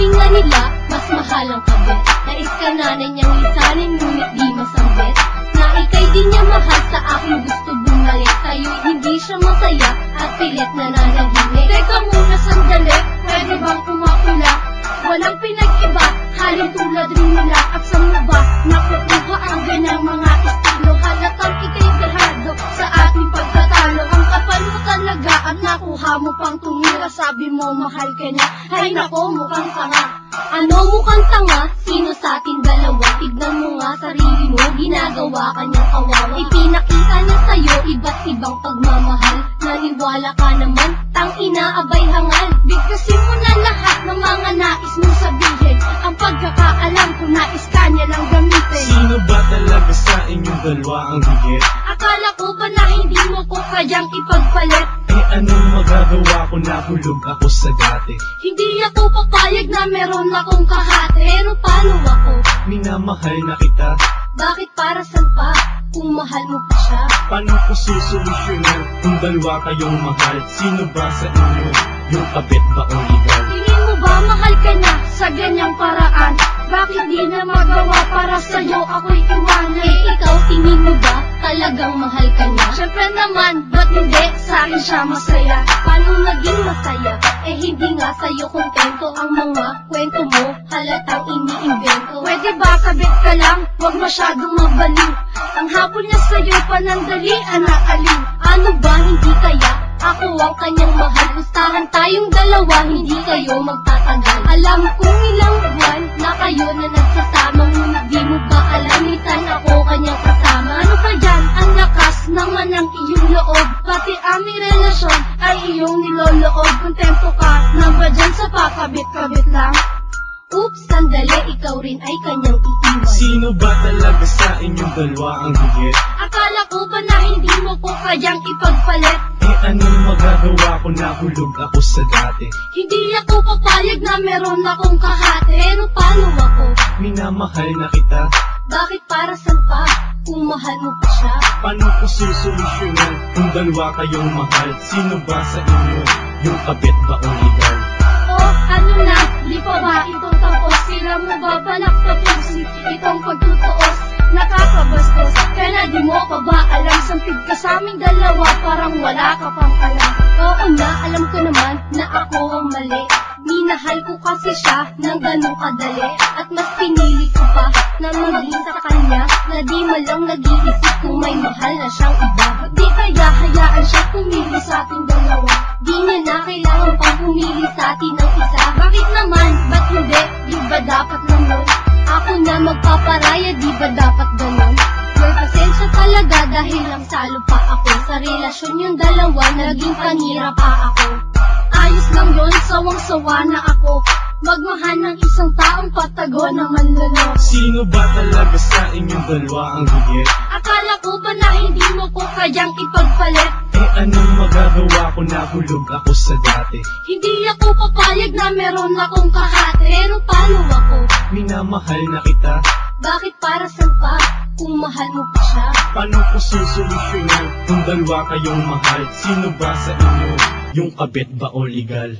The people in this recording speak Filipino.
Sabi nga nila, mas mahal ang kabit. Nais ka nanay niyang lisanin, ngunit di masambit. Na ika'y di niya mahal, sa aking gusto bumalik. Sa'yo'y hindi siya masaya, at pilit na nanahimik. Teka muna sandali, pwede bang kumakula? Walang pinag-iba, halin tulad rin nila. At sa mo ba, nakukuha ang ganyang mga estilo? Halatang ika'y garado sa ating pagtatalo. Ang kapal mo talaga at nakuha mo pang tumira. Sabi mo mahal ka niya, ay nako mukhang tanga. Ano mukhang tanga? Sino sa ating dalawa? Tignan mo nga sarili mo, ginagawa ka niyang kawawa. Ipinakita niya sa'yo iba't ibang pagmamahal. Naniwala ka naman, tang inaabay hangal. Bigkasin mo na lahat ng mga nais mong sabihin. Ang pagkakaalam ko nais ka niya lang gamitin. Sino ba talaga sa inyong dalawa ang higit? Akala ko ba na hindi mo ko kayang ipagpalit? Eh anong magagawa ko, nahulog ako sa dati. Hindi ako papayag na meron akong kahate. Pero paano ako? Minamahal na kita. Bakit para saan pa? Kung mahal mo pa siya. Paano ko susolusyonan kung dalawa kayong mahal? Sino ba sa inyo yung kabit ba o legal? Tingin mo ba mahal ka na sa ganyang paraan? Bakit di na magawa para sa'yo ako'y iwanan? Eh ikaw tingin mo ba talagang mahal ka niya? Siyempre naman, ba't hindi sa akin siya masaya? Paano naging masaya? Eh hindi nga sa'yo kontento ang mga kwento mo, halatang iniimbento. Pwede ba kabit ka lang? Huwag masyadong mabaliw. Ang hapon niya sa'yo panandali, anak-aliw. Ano ba hindi kaya? Ako ang kanyang mahal. Gustahan tayong dalawa, hindi kayo magtatagal. Alam kong ilang buwan na kayo na nagsasama, ngunit di mo ba alam, minsan ako kanyang kasama. Ano pa dyan? Ang lakas naman ng iyong loob. Pati aming relasyon ay iyong niloloob. Kontento ka na ba dyan sa pakabit-kabit lang? Oops, sandali, ikaw rin ay kanyang iiwan. Sino ba talaga sa inyong dalawa ang higit? Akala ko ba na hindi mo ko kayang ipagpalit? Eh anong magagawa ko, nahulog ako sa dati. Hindi ako papayag na meron akong kahate. Pero paano ako? Minamahal na kita. Bakit para saan pa? Kung mahal mo pa siya. Paano ko susolusyonan kung dalawa kayong mahal? Sino ba sa inyo yung kabit ba o legal? Oh, ano na? Di pa ba ito tapos? Sila mo ba balak tapusin itong pagtutuos? Nakakabastos, kaya di mo pa ba alam? Sampid ka sa aming dalawa, parang wala ka pang alam. Oo na, alam ko naman na ako ang mali. Minahal ko kasi siya ng ganong kadali. At mas pinili ko pa na maging sa kanya, na di malang nag-iisip kung may mahal na siyang iba. Di kaya hayaan siya pumili sa ating dalawa? Di niya na kailangan pang pumili sa atin ng isa. Bakit naman? Ba't hindi? Di ba dapat naman? Ako na magpaparaya, di ba dapat ganon? May pasensya talaga dahil lang salo pa ako. Sa relasyon yung dalawa, naging panira pa ako. Ayos lang yun, sawang-sawa na ako. Magmahal ng isang taong patago naman lalo. Sino ba talaga sa inyong dalawa ang higit? Akala ko ba na hindi mo ko kayang ipagpalit? Eh anong magagawa ko, nahulog ako sa dati. Hindi ako papayag na meron akong kahate. Pero paano ako? Minamahal na kita. Bakit para saan pa? Kung mahal mo pa siya. Paano ko susolusyonan kung dalawa kayong mahal? Sino ba sa inyo yung kabit ba o legal?